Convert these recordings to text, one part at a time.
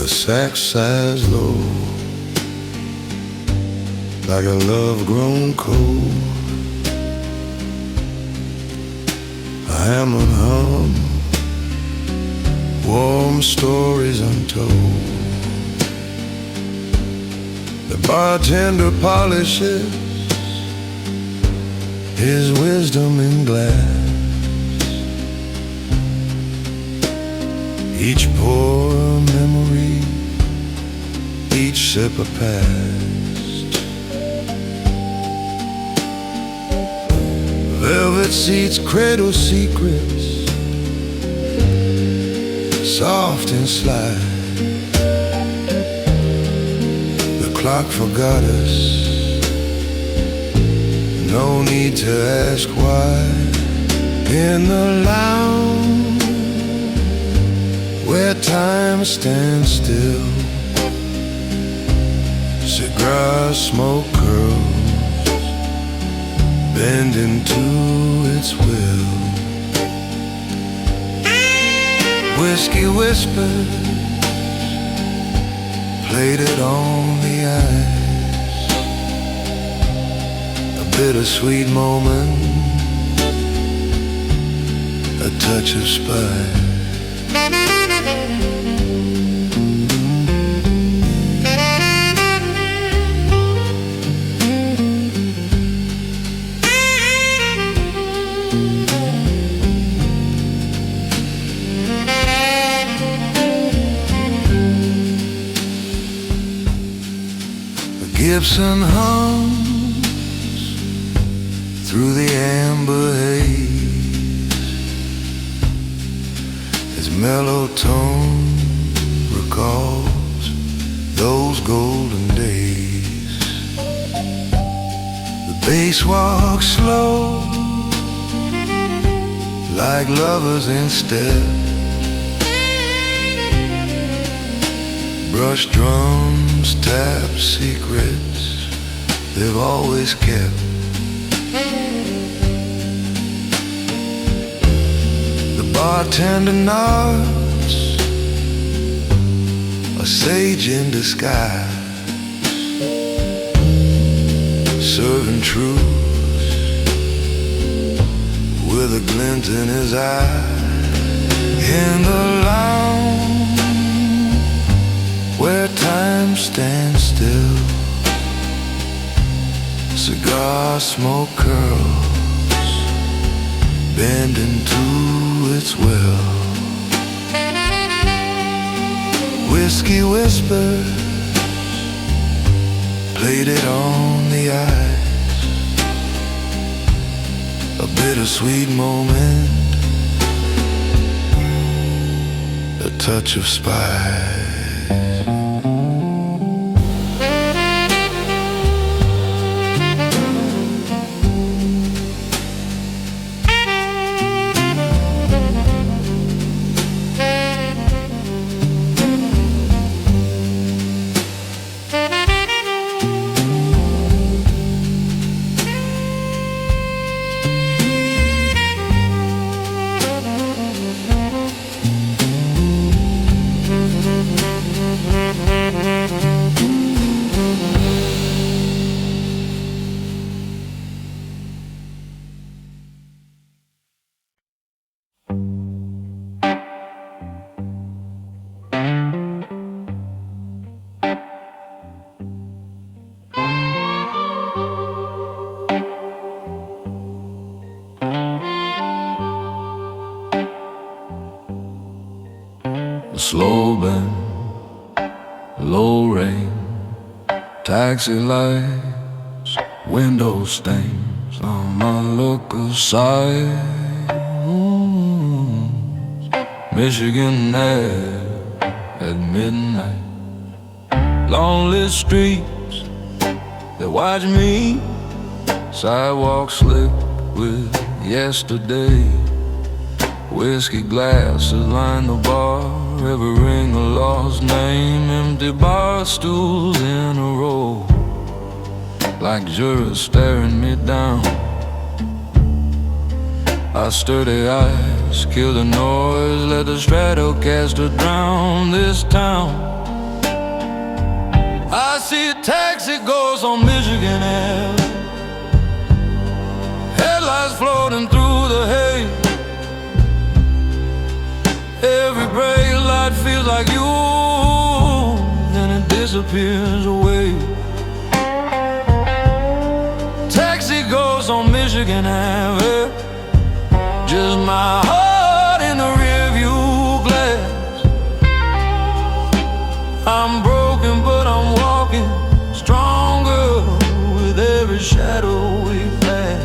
The sack sighs low, like a love grown cold. A hammer hum, warm stories untold. The bartender polishes his wisdom in glass. Each pour a memory, each sip a past. Velvet seats cradle secrets, soft and sly. The clock forgot us, no need to ask why. In the lounge where time stands still, cigar smoke curls, bending to its will. Whiskey whispers, plated on the ice. A bittersweet moment, a touch of spice. Gibson hums through the amber haze. His mellow tone recalls those golden days. The bass walks slow, like lovers in step. Brush drums tap secrets they've always kept. The bartender nods, a sage in disguise, serving truth with a glint in his eye. In the lounge where time stands still, cigar smoke curls, bending to its will. Whiskey whispers, plated on the ice. A bittersweet moment, a touch of spice. Slow bend, low rain, taxi lights, window stains on my looker side. Michigan air at midnight, lonely streets that watch me, sidewalks slick with yesterday. Whiskey glasses line the bar, every ring a lost name. Empty bar stools in a row, like jurors staring me down. Our sturdy eyes kill the noise, let the Stratocaster drown this town see a taxi goes on Michigan Ave, headlights floating through the haze. Every brake light feels like you, then it disappears away. Taxi goes on Michigan Ave, just my heart in the rearview glass. I'm broken, but I'm walking stronger with every shadow we pass.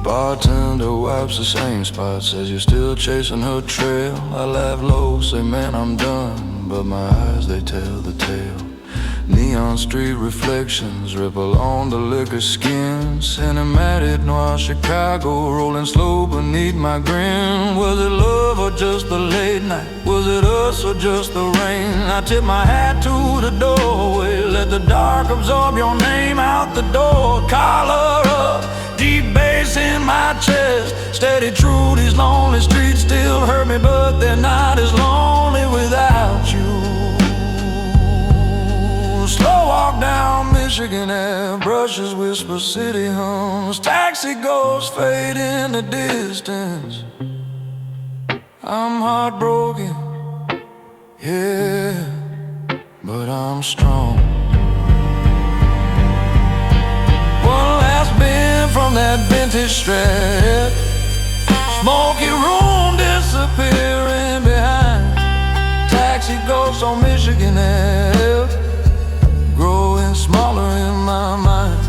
Bartender wipes the same spot, says you're still chasing her trail. I laugh low, say man I'm done, but my eyes they tell the tale. Neon street reflections ripple on the liquor skin. Cinematic noir Chicago rolling slow beneath my grin. Was it love or just the late night? Was it us or just the rain? I tip my hat to the doorway, let the dark absorb your name out the door. Collar up, deep bass in my chest, steady true, these lonely streets still hurt me, but they're not as lonely without you. Slow walk down Michigan Ave, brushes whisper, city hums, taxi ghosts fade in the distance. I'm heartbroken, yeah, but I'm strong. One last bend from that vintage strap, smoky room disappearing behind. Taxi ghosts on Michigan Ave, growing smaller in my mind.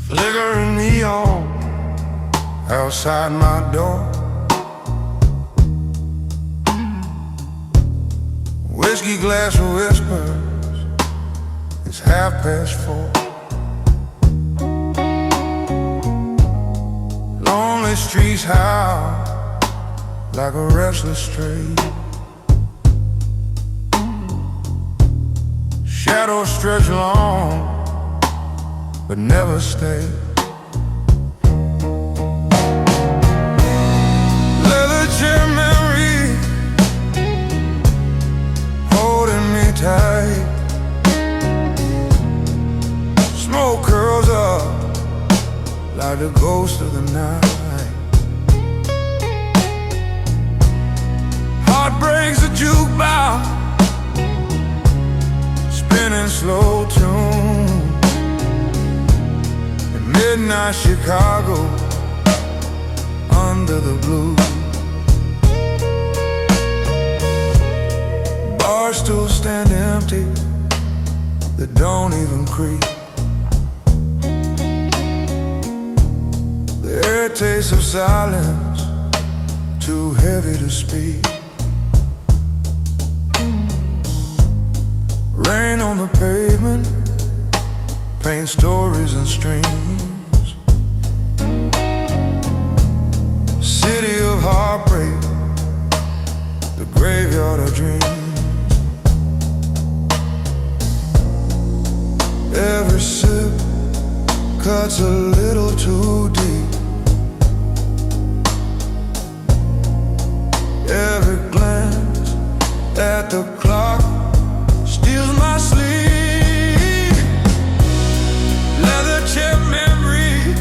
Flickering neon outside my door, whiskey glass whispers, it's 4:30. Lonely streets howl like a restless stray. Shadows stretch long but never stay. Leather chair memory holding me tight. Smoke curls up like the ghost of the night. Heart breaks a jukebox, spinning slow tune. Midnight Chicago under the blue. Barstool stand empty, that don't even creak. The air taste of silence, too heavy to speak. Rain on the pavement, paint stories and streams. City of heartbreak, the graveyard of dreams. Every sip cuts a little too deep. Every glance at the clock steals my sleep. Leather chair memory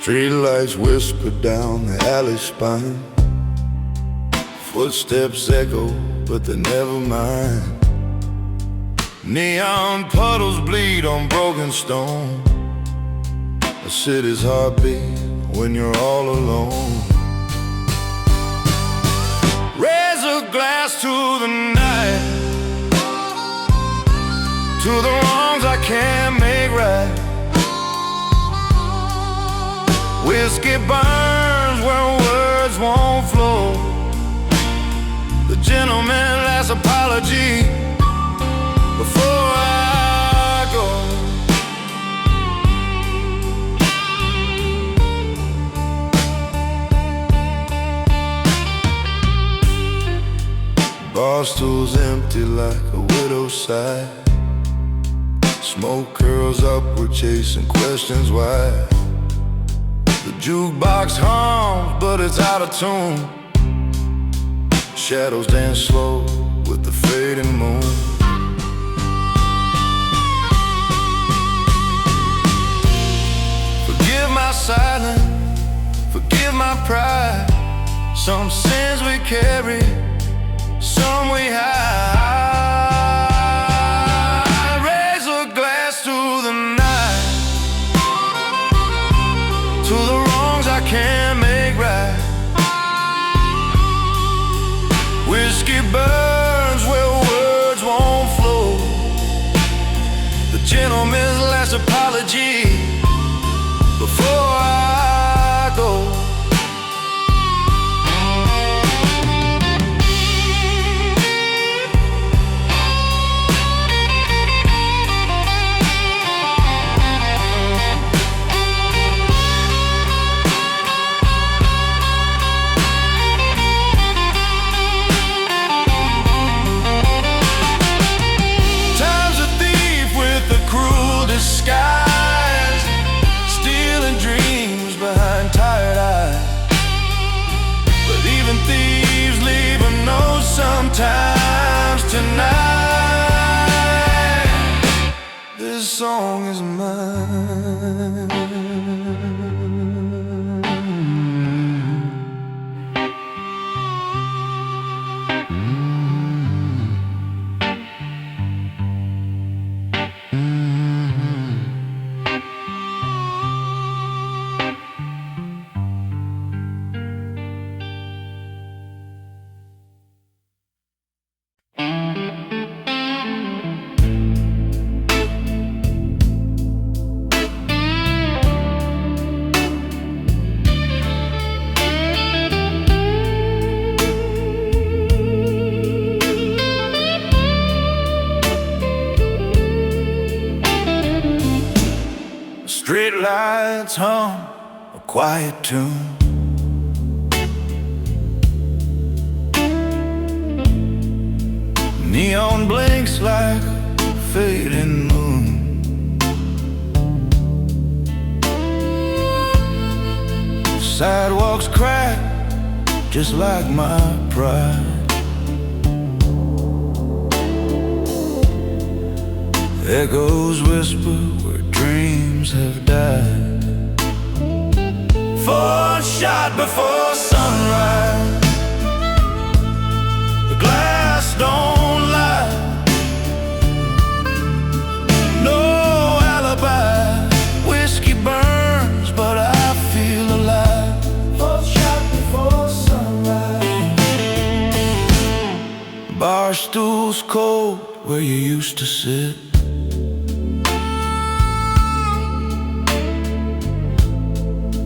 Streetlights whisper down the alley spine. Footsteps echo, but they're never mine. Neon puddles bleed on broken stone. A city's heartbeat when you're all alone. Raise a glass to the night, to the wrongs I can't make right. Whiskey burns where words won't flow. The gentleman last apology before I go. Barstool's empty like a widow's sigh. Smoke curls upward, chasing questions why. The jukebox hums, but it's out of tune. Shadows dance slow with the fading moon. Forgive my silence, forgive my pride. Some sins we carry, some we hide. Raise a glass to the night, to the wrongs I can't make right. Whiskey burns where words won't flow. The gentleman's last apology before I go. Skies, stealing dreams behind tired eyes. But even thieves leave a note sometimes. Tonight, this song is mine. Streetlights hum a quiet tune. Neon blinks like a fading moon. Sidewalks crack just like my pride. Echoes whisper where dreams have died. First shot before sunrise. The glass don't lie. No alibi. Whiskey burns, but I feel alive. First shot before sunrise. Barstool's cold where you used to sit.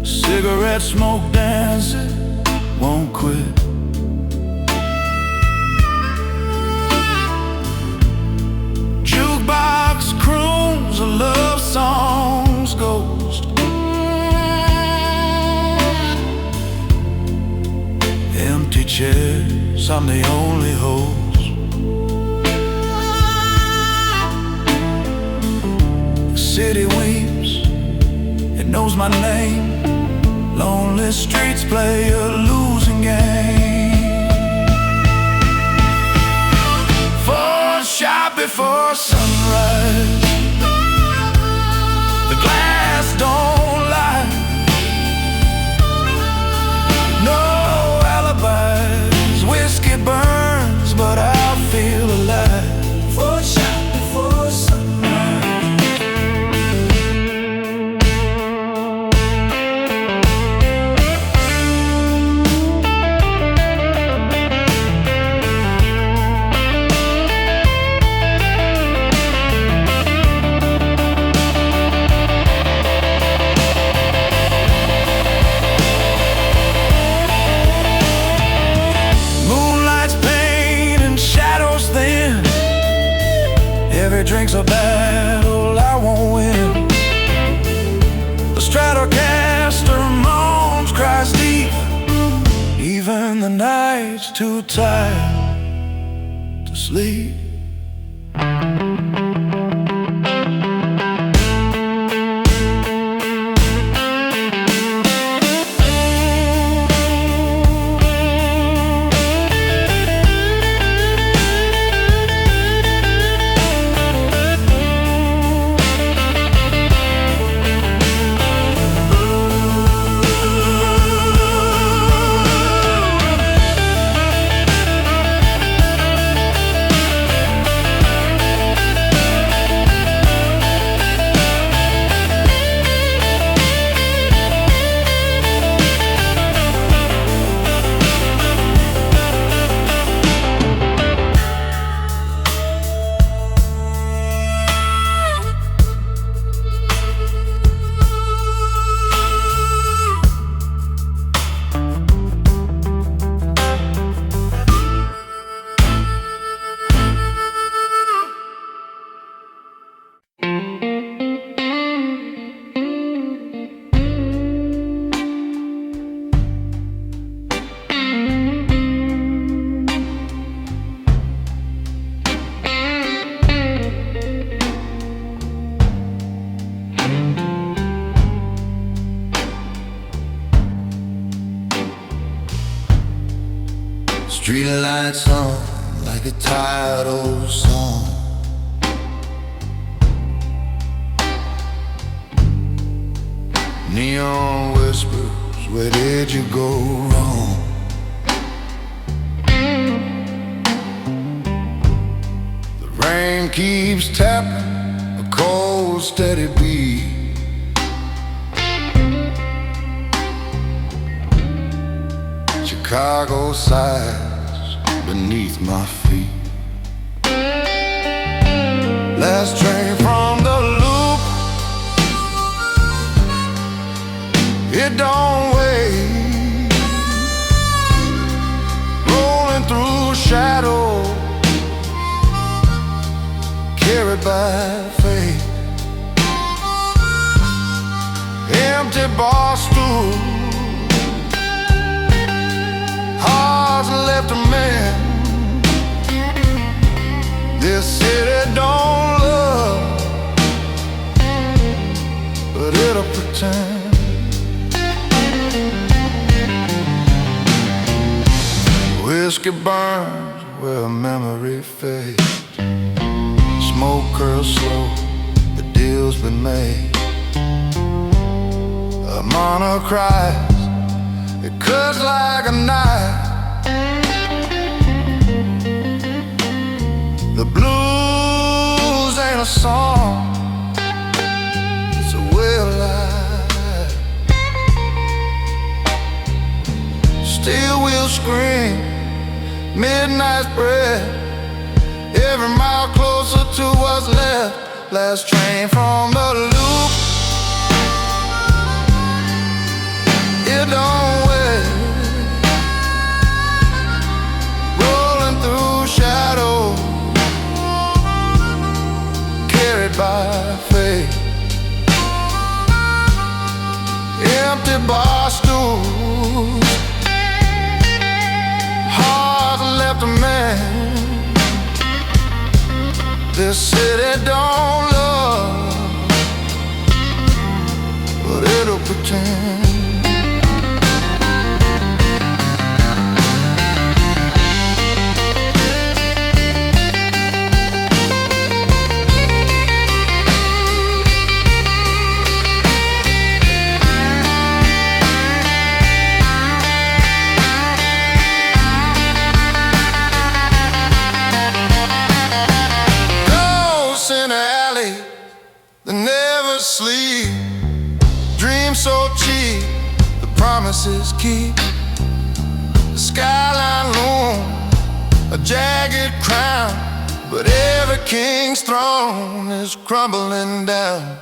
Cigarette smoke dancing, won't quit. Jukebox croons a love song's ghost. Empty chairs, I'm the only host. The city weeps, it knows my name. Lonely streets play a losing game. First shot before sunrise. The glass don't lie. drinks a battle I won't win. The Stratocaster moans, cries deep. Even the night's too tired to sleep. Streetlights on like a tired old song. Neon whispers, where did you go wrong? The rain keeps tapping, a cold steady beat. Chicago sighs beneath my feet. Last train from the loop, it don't wait. Rolling through shadow, carried by fate. Empty Barstool, hearts left a man. This city don't love, but it'll pretend. Whiskey burns where memory fades. Smoke curls slow, the deal's been made. A monarch cries, it cuts like a knife. The blues ain't a song, it's a way of life. Still we'll scream, midnight's breath. Every mile closer to what's left. Last train from the loop, it don't wait. Rolling through shadows, carried by fate. Empty bar stools, heart left a man. This city don't love, but it'll pretend. Sleep, dreams so cheap, the promises keep. The skyline loom, a jagged crown, but every king's throne is crumbling down.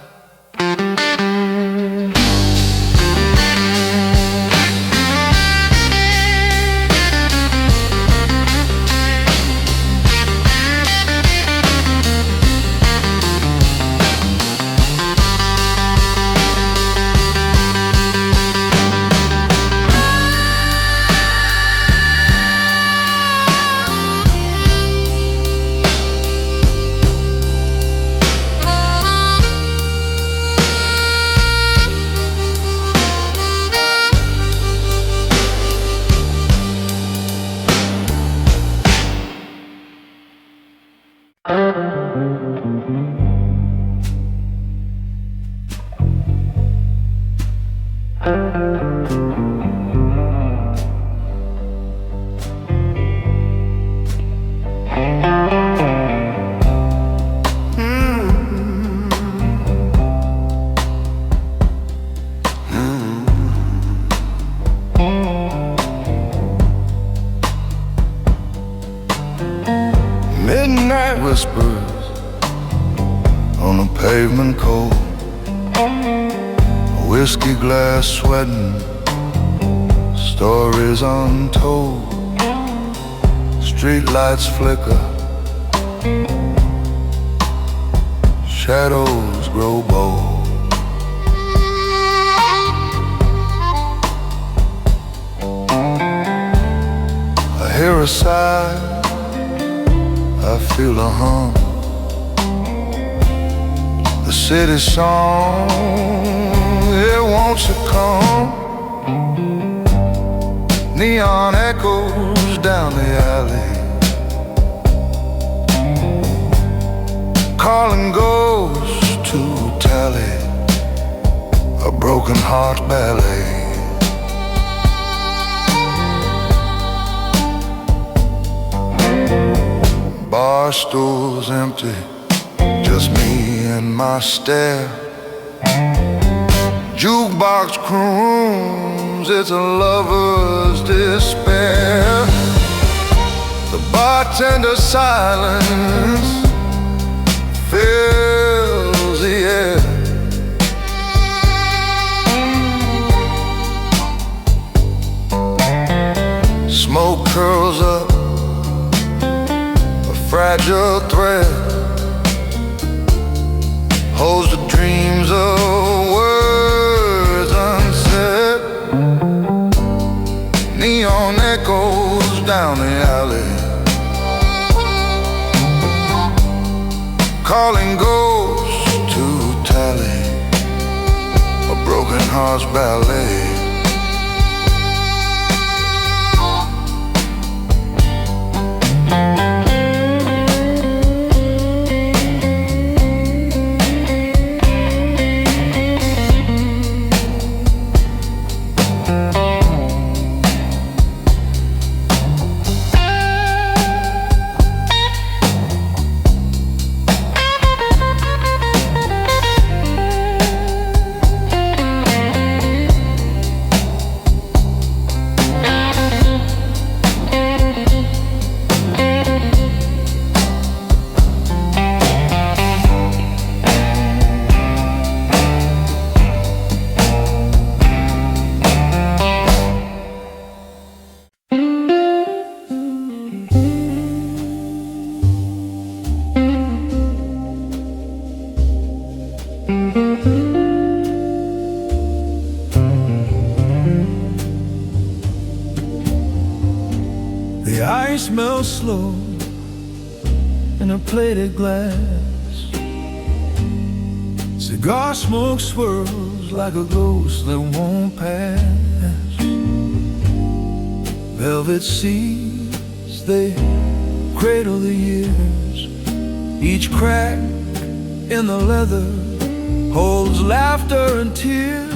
Midnight whispers on the pavement cold, a whiskey glass sweating, stories untold. Streetlights flicker, shadows grow bold. I hear a sigh, I feel a hum. The city song, it won't succumb. Neon echoes down the alley, calling ghosts to tally a broken heart ballet. Barstool's empty, just me and my stare. Jukebox croons, it's a lover's despair. The bartender's silence fills the air. Smoke curls up, fragile thread holds the dreams of words unsaid. Neon echoes down the alley, calling ghosts to tally a broken heart's ballet. The ice melts slow in a plated glass. Cigar smoke swirls like a ghost that won't pass. Velvet seas, they cradle the years. Each crack in the leather holds laughter and tears.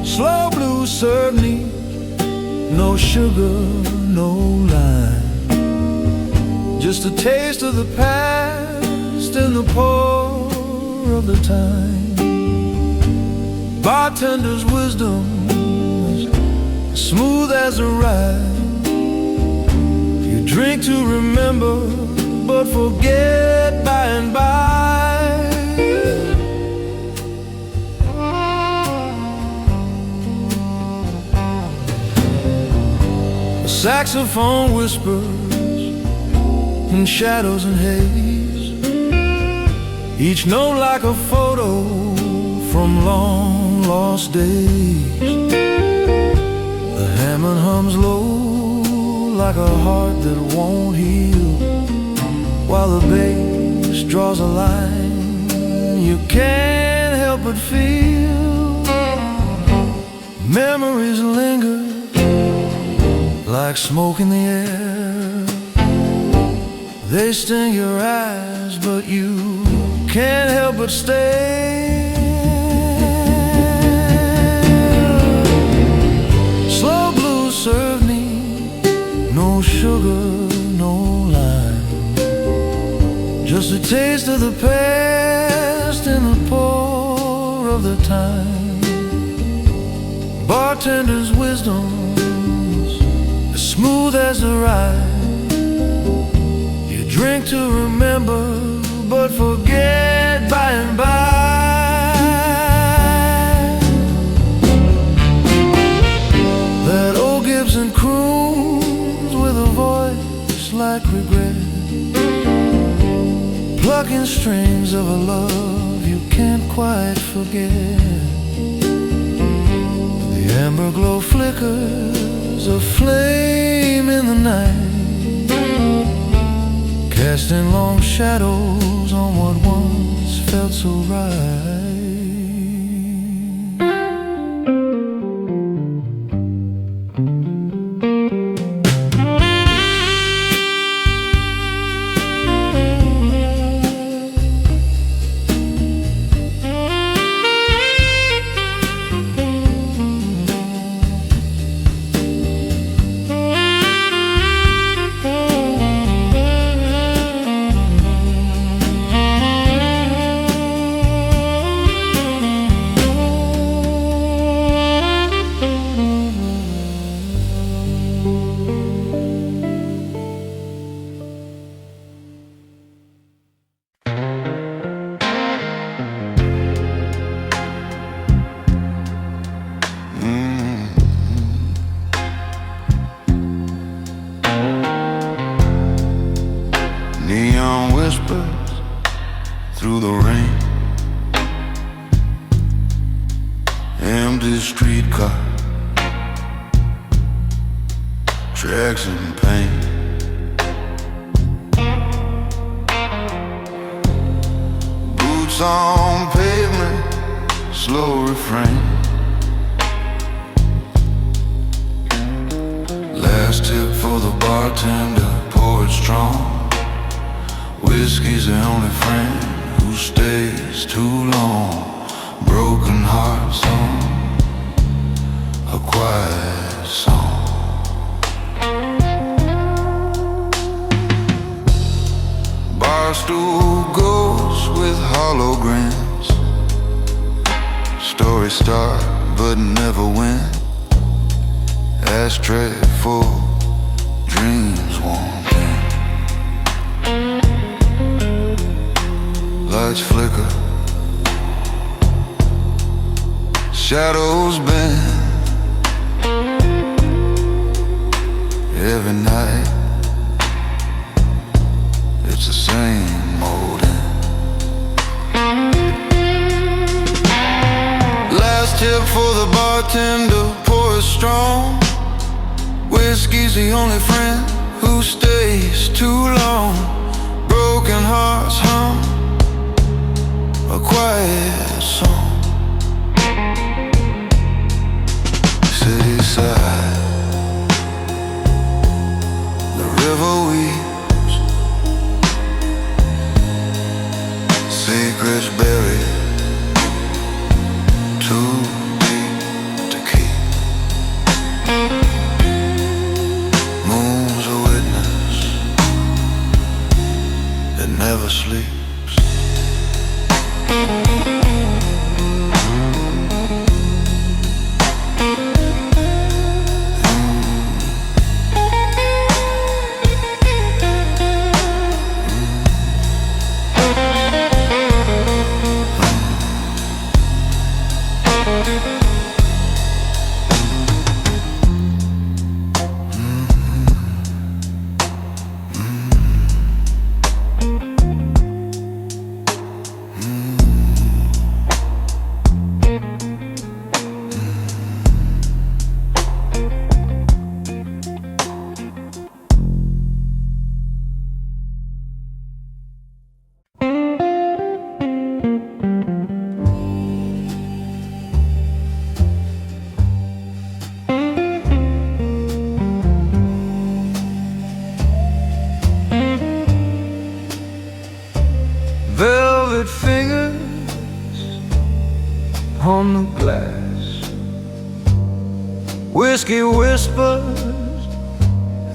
Slow blue serve neat, no sugar, no lime, just a taste of the past in the pour of the time. Bartender's wisdom is smooth as a ride. You drink to remember, but forget by and by. A saxophone whispers in shadows and haze, each note like a photo from long lost days. The Hammond hums low like a heart that won't heal, while the bass draws a line you can't help but feel. Memories linger like smoke in the air. They sting your eyes, but you can't help but stay. Slow blues serve me, no sugar, no lime, just a taste of the past in the pour of the time. Bartender's wisdom's as smooth as the ride. Drink to remember, but forget by and by. That old Gibson croons with a voice like regret, plucking strings of a love you can't quite forget. The amber glow flickers, a flame in the night, casting long shadows on what once felt so right. Neon whispers through the rain, empty streetcar, tracks in pain. Boots on pavement, slow refrain. Last tip for the bartender, pour it strong. Whiskey's the only friend who stays too long. Broken heart song, a quiet song. Barstool goes with holograms. Stories start but never win. Ashtray full, dreams won't end. Lights flicker, shadows bend. Every night it's the same old end. Last tip for the bartender, pour it strong. Whiskey's the only friend who stays too long. Broken hearts hum, a quiet song. City side, the river weeps, secrets buried, too deep to keep. Moon's a witness that never sleeps. velvet fingers on the glass. Whiskey whispers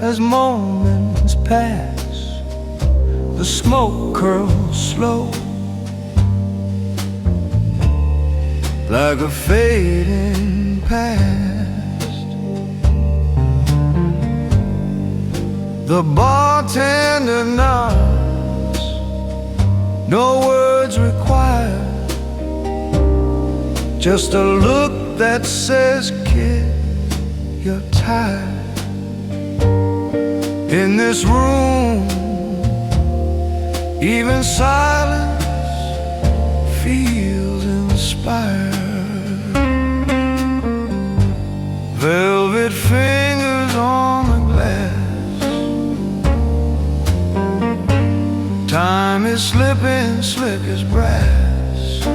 as moments pass. The smoke curls slow like a fading past. The bartender nods, no words required, just a look that says, kid, you're tired. In this room, even silence feels inspired. Velvet fingers on the glass. Time is slipping, slick as brass.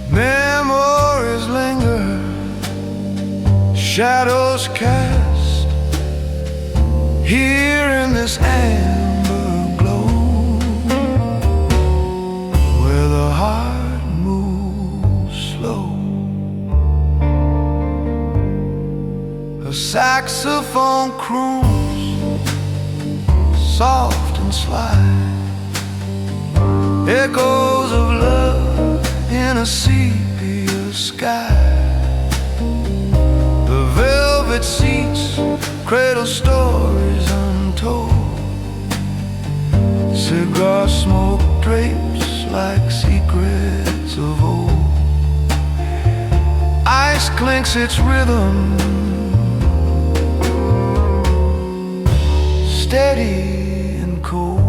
Memories linger, shadows cast here in this amber glow, where the heart moves slow. A saxophone croons, soft and sly, echoes of love in a sepia sky. The velvet seats cradle stories untold. Cigar smoke drapes like secrets of old. Ice clinks its rhythm, steady and cold.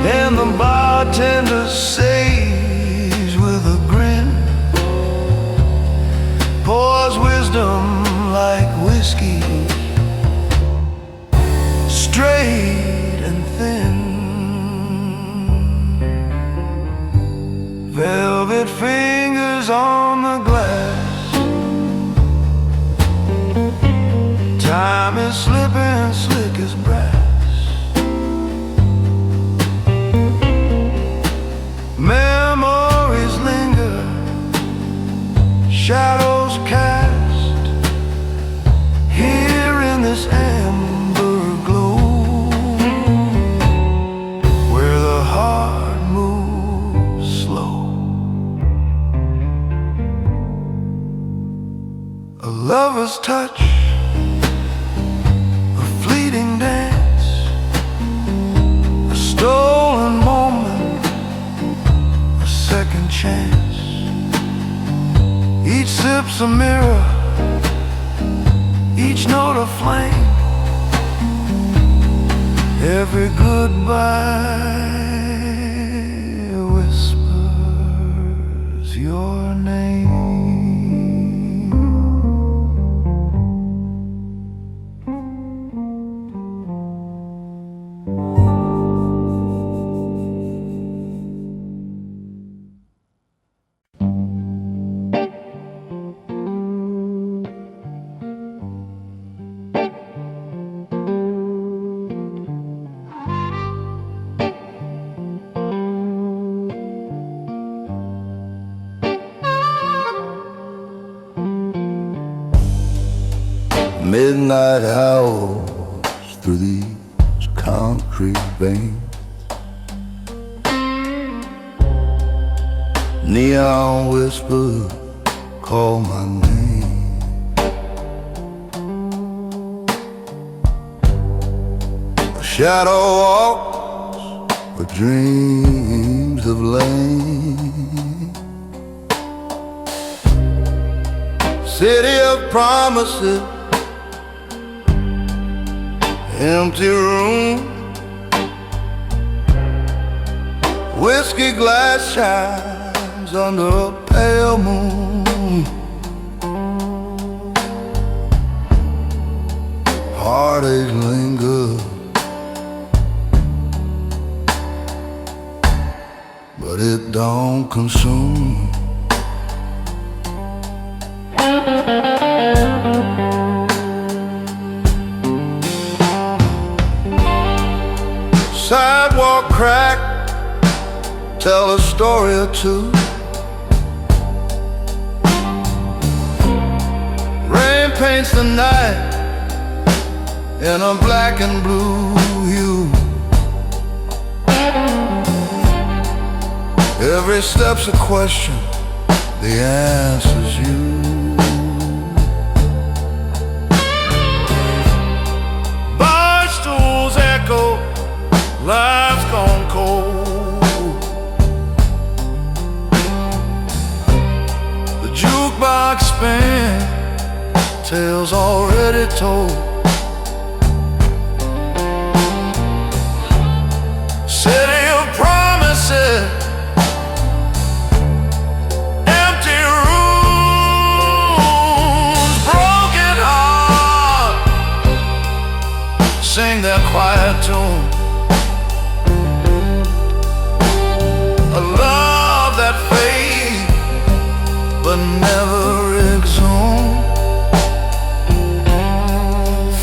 And the bartender says with a grin, pours wisdom like whiskey, straight and thin. Velvet fingers on the glass. Time is slipping, slick as brass. Memories linger, shadows cast here in this amber glow, where the heart moves slow. A lover's touch, a fleeting dance, a stolen moment, second chance. Each sip's a mirror, each note a flame. Every goodbye whispers your name. Midnight howls through these concrete veins. Neon whispers call my name. A shadow walks where dreams have lain. City of promises, empty room, whiskey glass shines under a pale moon. Heartache lingers, but it don't consume. Sidewalk crack, tell a story or two. Rain paints the night in a black and blue hue. Every step's a question, the answer's you. Barstool's echo, life's gone cold. The jukebox spin, tales already told. City of promises, empty rooms, broken heart, sing their quiet tune. A love that fades but never exhumes.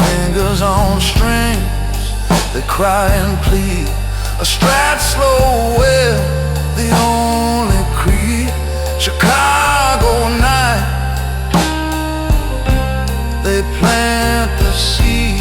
Fingers on strings, they cry and plead. A strat slow well, the only creed. Chicago night, they plant the seed.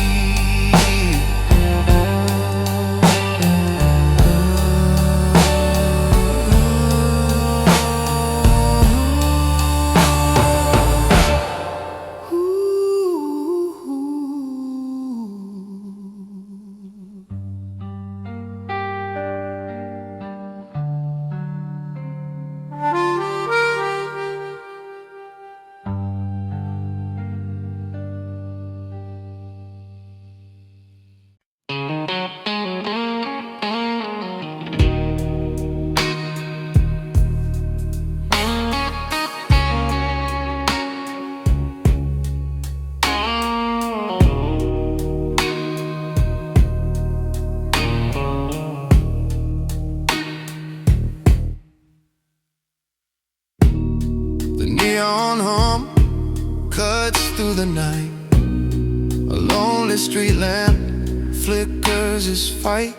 Neon hum cuts through the night. A lonely street lamp flickers its fight.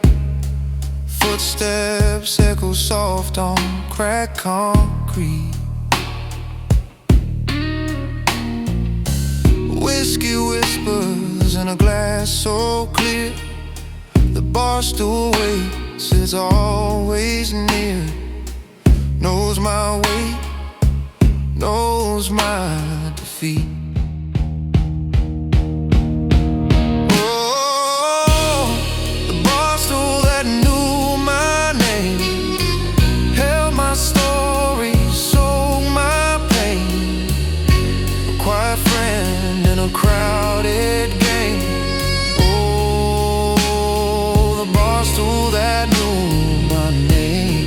Footsteps echo soft on cracked concrete. Whiskey whispers in a glass so clear. The barstool waits, is always near. Knows my weight, knows my defeat. Oh, the barstool that knew my name held my story, sold my pain. A quiet friend in a crowded game. Oh, the barstool that knew my name.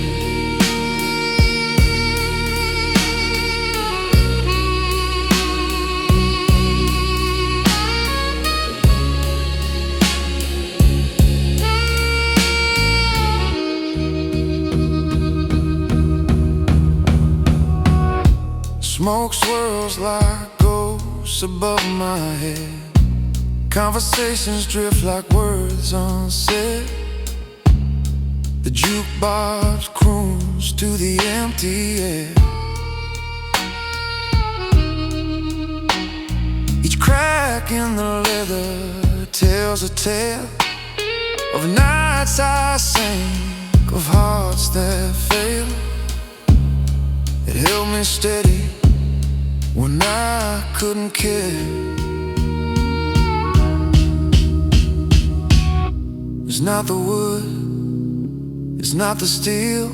Smoke swirls like ghosts above my head. Conversations drift like words unsaid. The jukebox croons to the empty air. Each crack in the leather tells a tale of nights I sank, of hearts that failed. It held me steady when I couldn't care. It's not the wood, it's not the steel,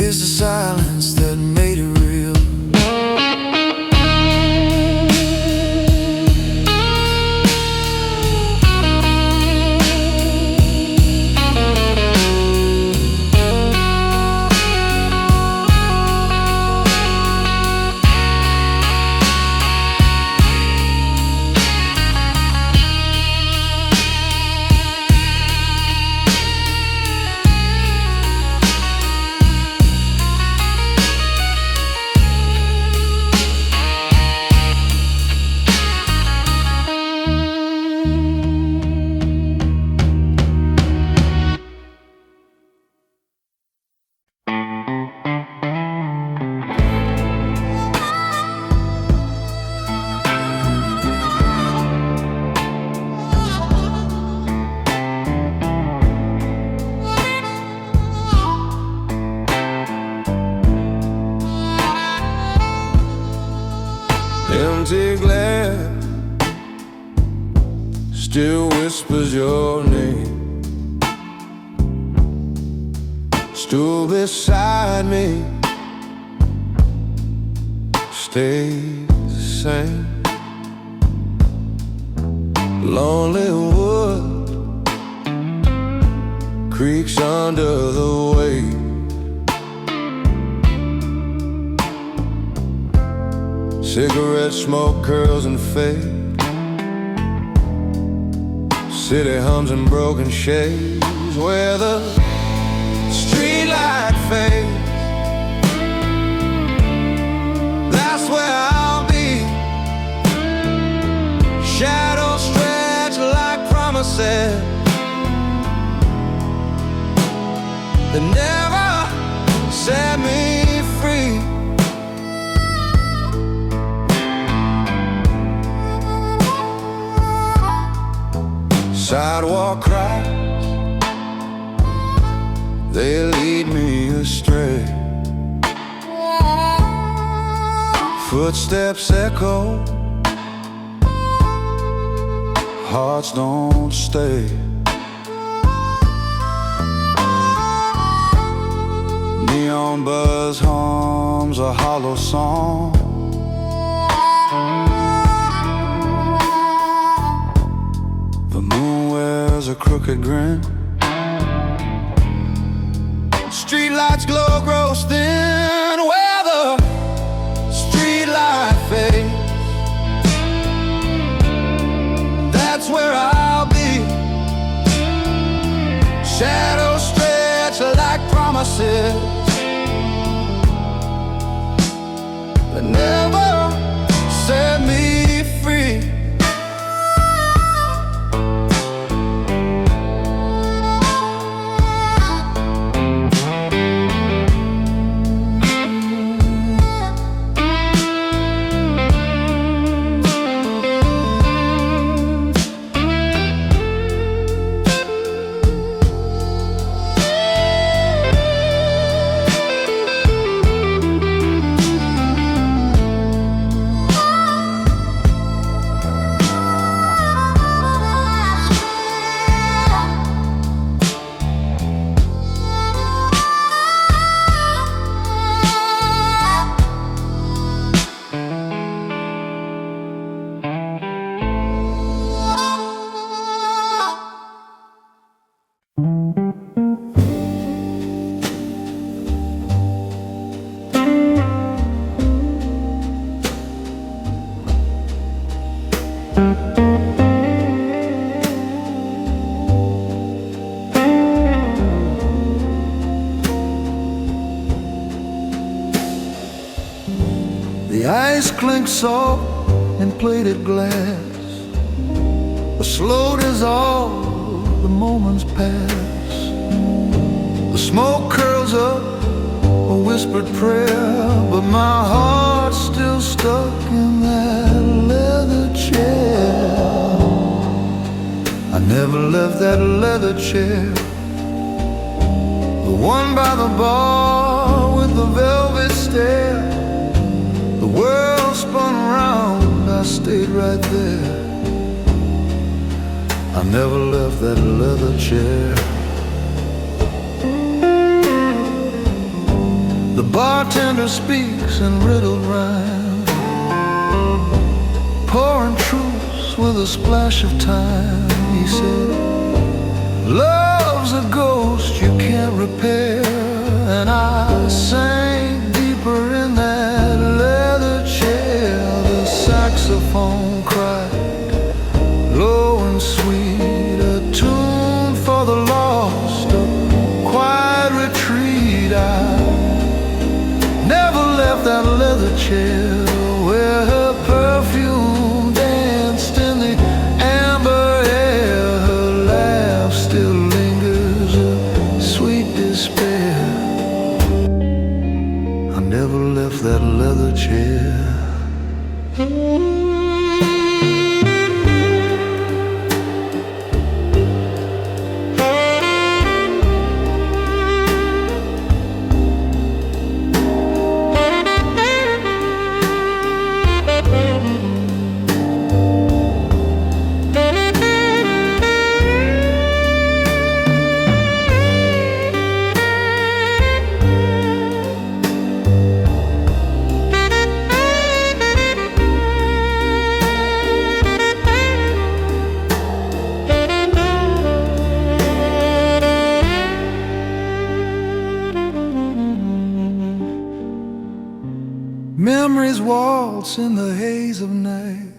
it's the silence that made it real. still whispers your name. Stool beside me stays the same. Lonely wood creaks under the weight. Cigarette smoke curls and fade. City hums in broken shades where the streetlight fades. That's where I'll be. Shadows stretch like promises that never set me free. Sidewalk cries, they lead me astray. Footsteps echo, hearts don't stay. Neon buzz hums a hollow song. The moon wears a crooked grin. Streetlights glow, grow thin where the streetlight fades. That's where I'll be. Shadows stretch like promises that never set me free. The ice clinks soft in plated glass. A slow dissolve, the moments pass. The smoke curls up, a whispered prayer, but my heart's still stuck in that leather chair. I never left that leather chair, the one by the bar with the velvet stair. The world spun around, I stayed right there. I never left that leather chair. The bartender speaks in riddled rhyme, pouring truths with a splash of time. He said, love's a ghost you can't repair. And I sank deeper in that leather chair. The saxophone cried, low and sweet, a tune for the lost, a quiet retreat. I never left that leather chair where her perfume danced in the amber air. Her laugh still lingers, a sweet despair. waltz in the haze of night.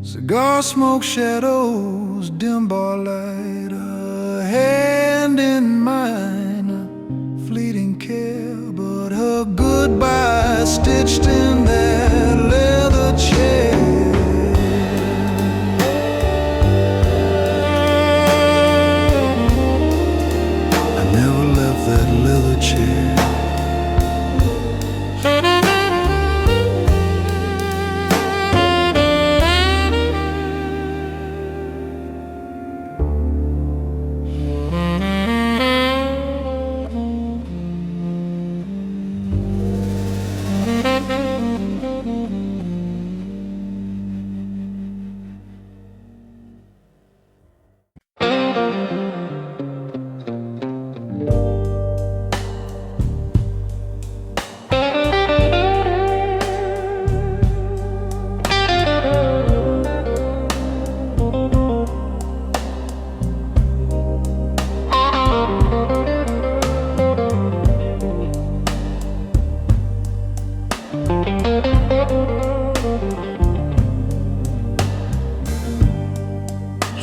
Cigar smoke shadows, dim bar light, a hand in mine, a fleeting care, but her goodbye stitched in that leather chair. I never left that leather chair.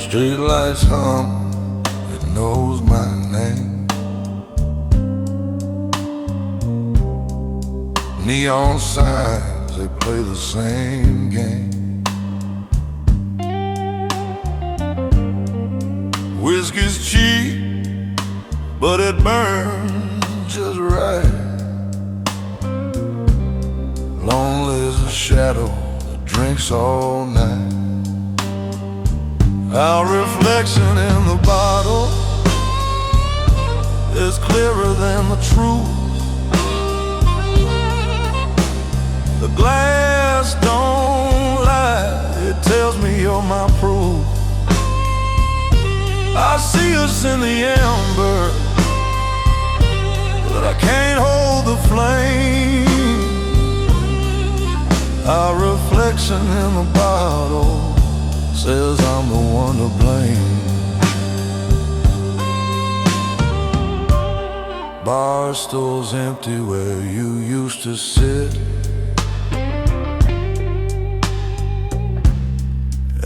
Streetlights hum, it knows my name. Neon signs, they play the same game. Whiskey's cheap, but it burns just right. Lonely as a shadow that drinks all night. Our reflection in the bottle is clearer than the truth. The glass don't lie, it tells me you're my proof. I see us in the amber, but I can't hold the flame. Our reflection in the bottle says I'm the one to blame. Barstool's empty where you used to sit.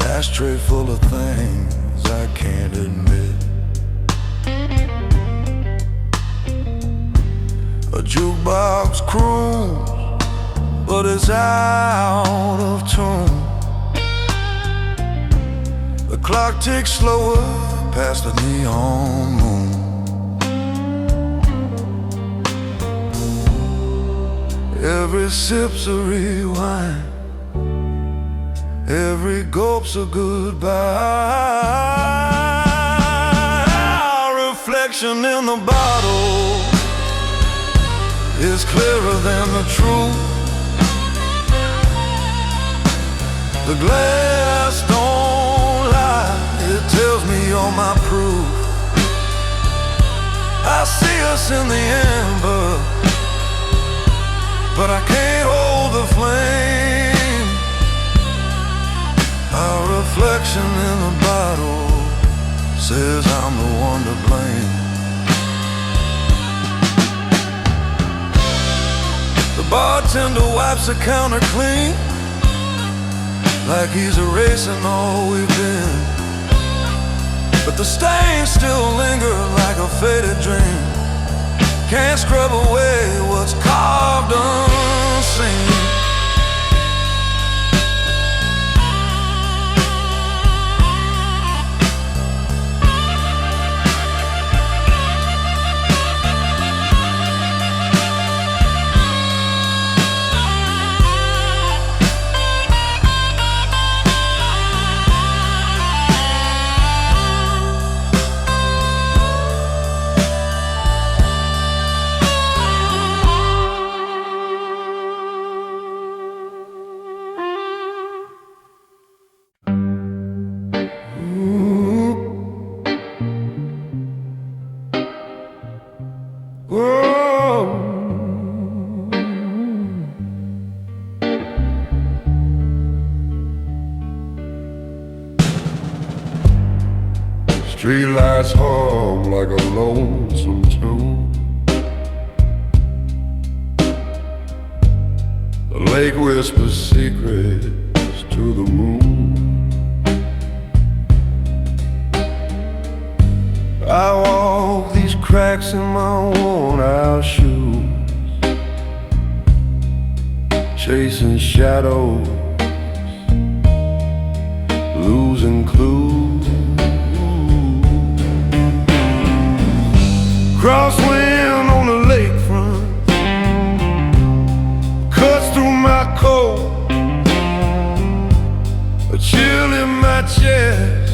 Ashtray full of things I can't admit. A jukebox croons, but it's out of tune. The clock ticks slower past the neon moon. Every sip's a rewind, every gulp's a goodbye. Our reflection in the bottle is clearer than the truth. The glass don't lie, it tells me you're my proof. I see us in the amber, but I can't hold the flame. Our reflection in the bottle says I'm the one to blame. The bartender wipes the counter clean, like he's erasing all we've been. But the stains still linger like a faded dream. Can't scrub away what's carved unseen. Streetlights hum like a lonesome tune. The lake whispers secrets to the moon. I walk these cracks in my worn-out shoes, chasing shadows, losing clues. Crosswind on the lakefront cuts through my coat, a chill in my chest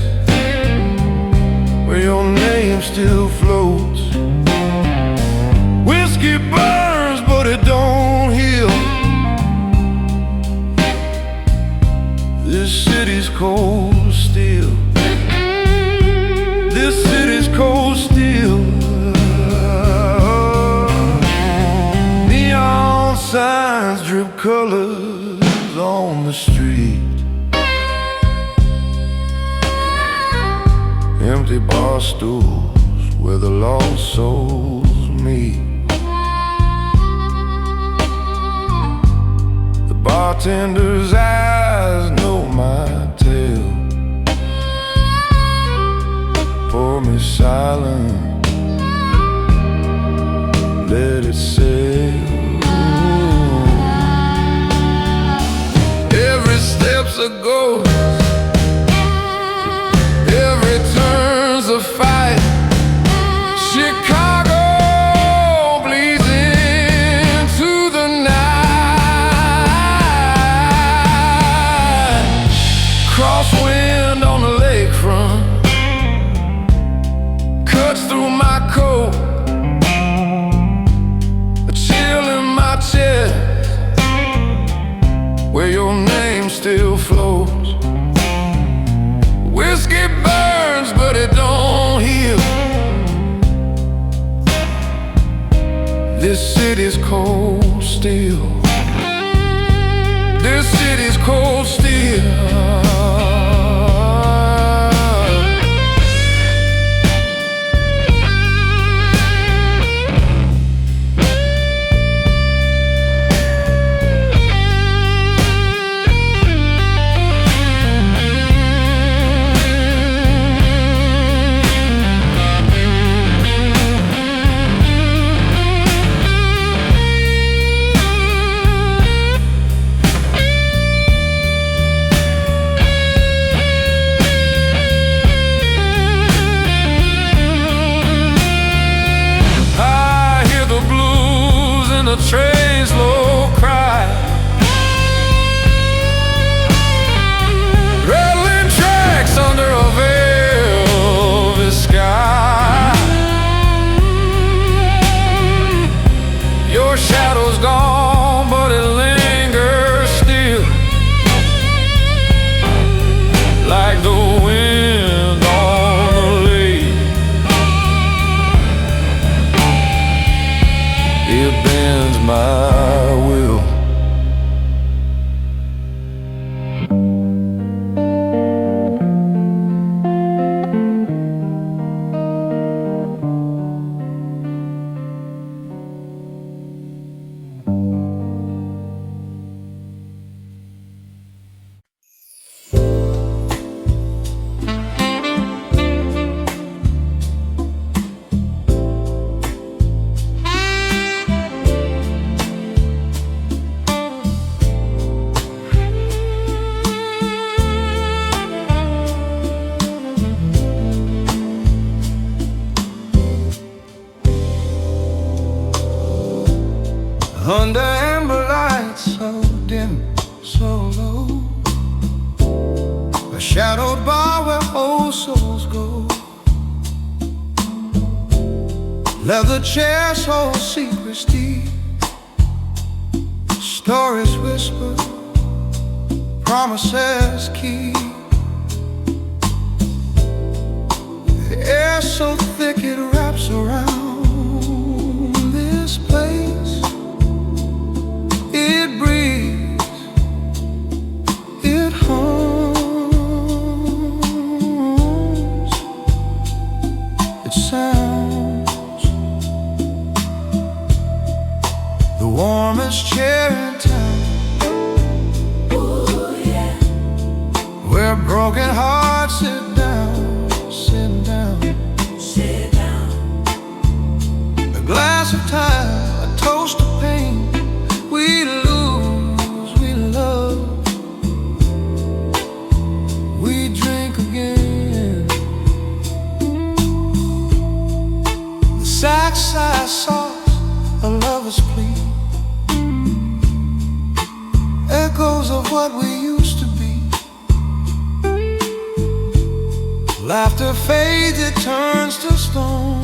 where your name still floats. Whiskey burns but it don't heal. This city's cold steel. This city's cold steel. Neon signs drip colors on the street. Empty barstools where the lost souls meet. The bartender's eyes know my tale. Pour me silent, let it sail. Every step's a ghost, every turn's a fight. Chicago bleeds into the night. Crosswind on the lakefront cuts through my coat, a chill in my chest where your name still floats. Whiskey burns but it don't heal. This city's cold steel. This city's cold steel. The train's low cry, rattling tracks under a velvet sky. Your shadow's gone but it lingers still, like the wind on the lake. It bends my will. Under amber lights so dim, so low, a shadowed bar where old souls go. Leather chairs hold secrets deep, stories whisper, promises keep. The air so thick it wraps around this place. It breathes, it hums, it sounds. The warmest chair in town capsized sauce, a lover's plea, echoes of what we used to be. Laughter fades, it turns to stone.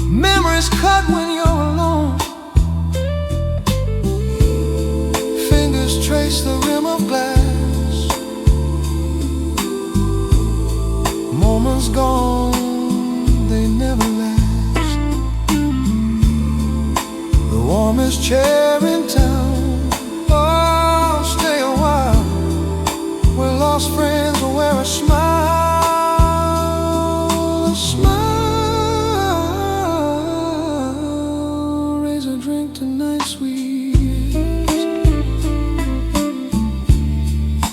Memories cut when you're alone. Fingers trace the rim of glass. Moments gone, they never last. The warmest chair in town. Oh, stay a while. We're lost friends will wear a smile. A smile. Raise a drink tonight, sweet.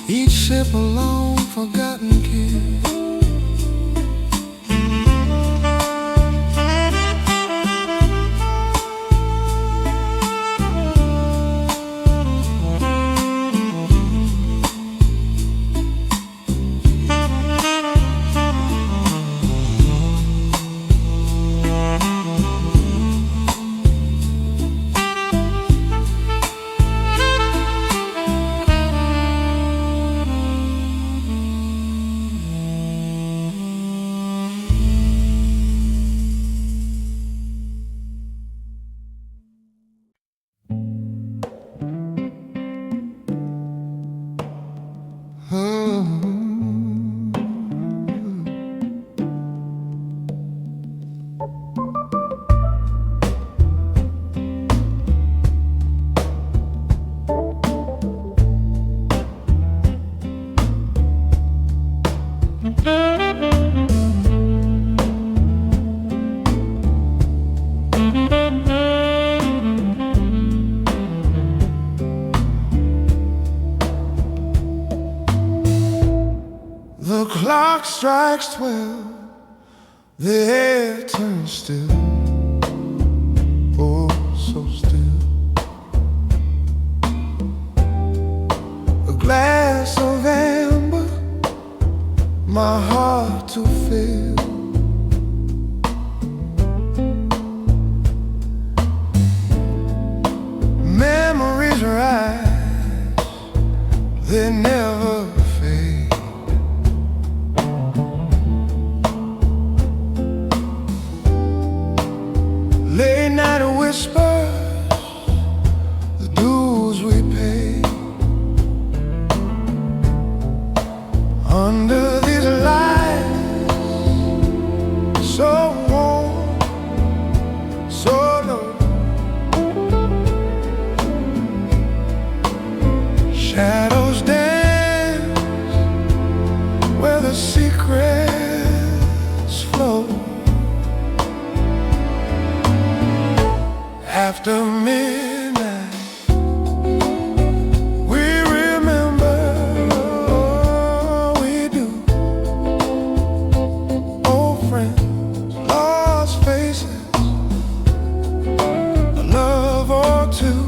Each sip a long forgotten kiss. The clock strikes 12, the air turns still, oh so still. A glass of amber, my heart to fill. Memories rise, they never fade. Late night whispers, the dues we pay. Under these lights, so warm, so low. Shadows dance where the secrets flow. After midnight, we remember all we do. Old friends, lost faces, a love or two.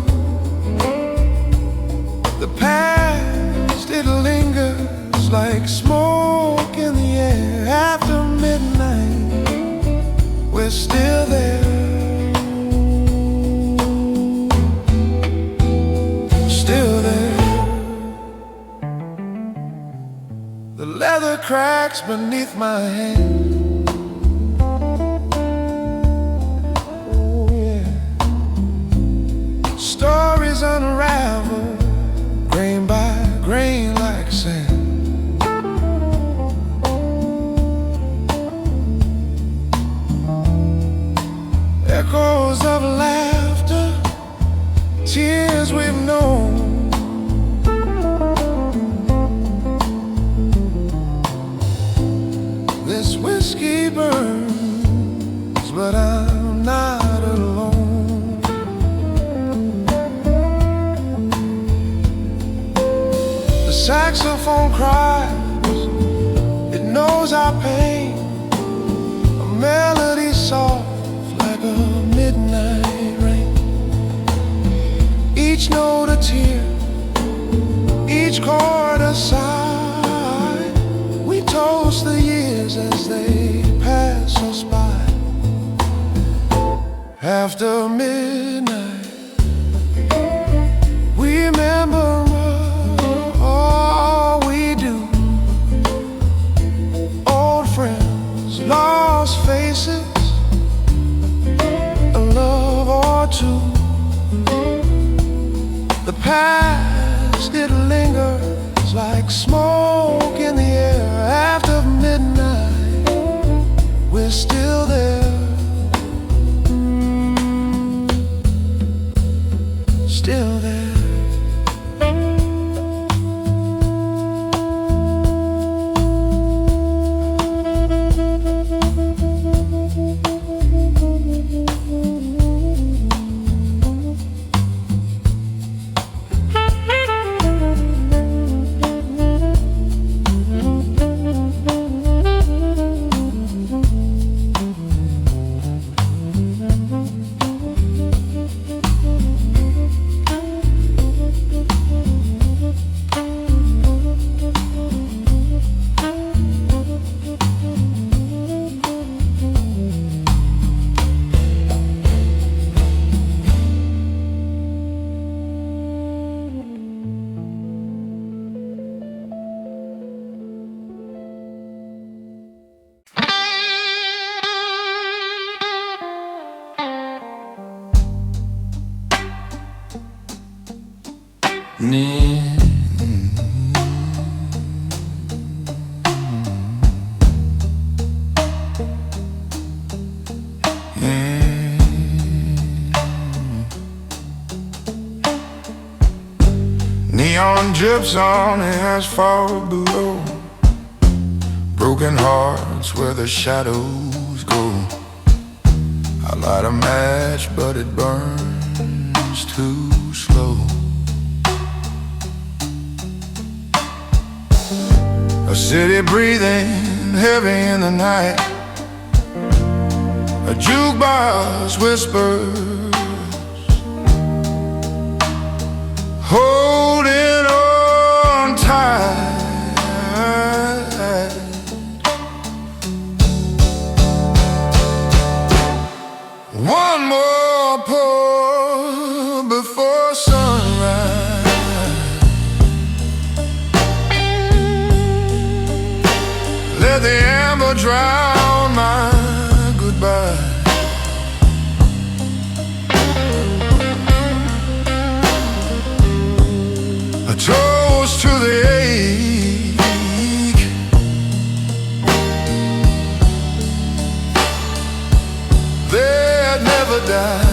The past, it lingers like smoke in the air. After midnight, we're still there. The leather cracks beneath my hand. Oh yeah. Stories unravel, grain by grain like sand. Echoes of laughter, tears we've known. This whiskey burns, but I'm not alone. The saxophone cries, it knows our pain. A melody soft like a midnight rain. Each note a tear, each chord a sigh. We toast the years as they pass smoke in the air after midnight, we're still there, still there. Neon drips on the asphalt below, broken hearts where the shadows go. I light a match but it burns too slow. A city breathing heavy in the night, a jukebox whispers, holding on tight. One more pour before sunrise. Let the amber drown my goodbye. A toast to the ache that never died.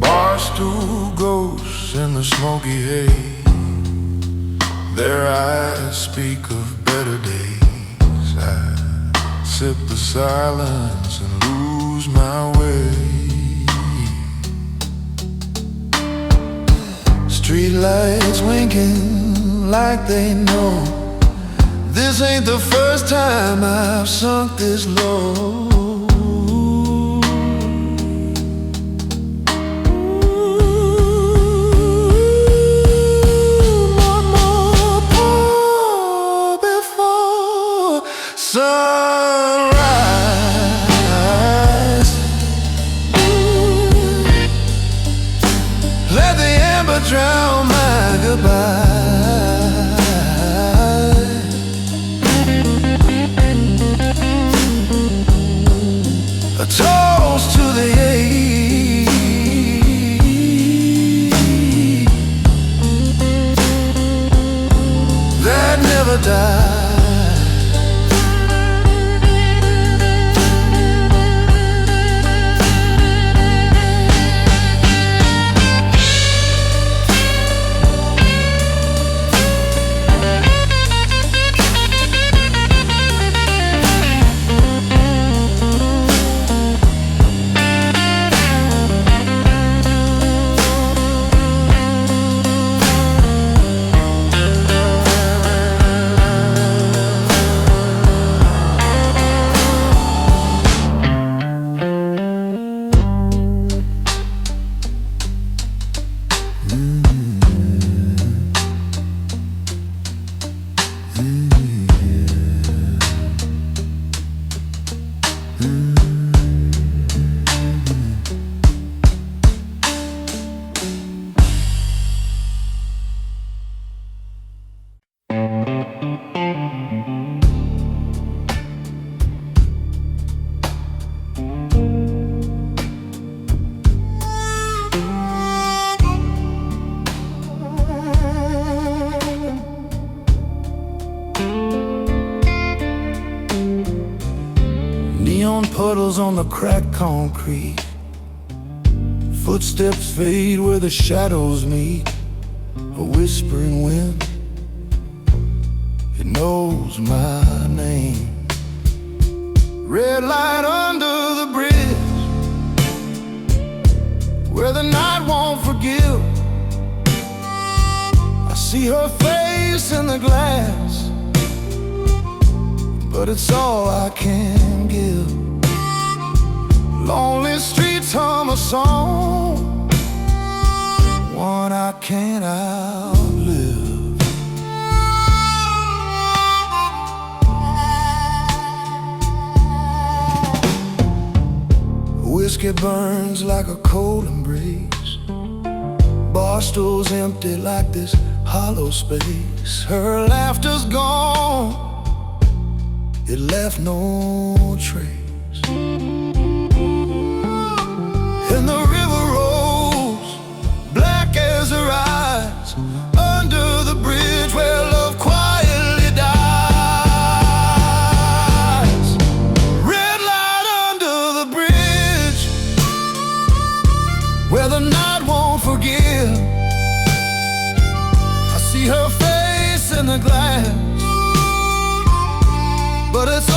Barstool ghosts in the smoky haze, their eyes speak of better days. I sip the silence and lose my way. Streetlights winking like they know this ain't the first time I've sunk this low. One more pour before sunrise. Let the amber drown my goodbye. A toast to the ache that never died. wheels on the cracked concrete. Footsteps fade where the shadows meet. A whispering wind, it knows my name. Red light under the bridge, where the night won't forgive. I see her face in the glass, but it's all I can give. Lonely streets hum a song, one I can't outlive. Whiskey burns like a cold embrace. Barstool's empty like this hollow space. Her laughter's gone, it left no trace. And the river rolls, black as her eyes, under the bridge where love quietly dies. Red light under the bridge, where the night won't forgive. I see her face in the glass, but it's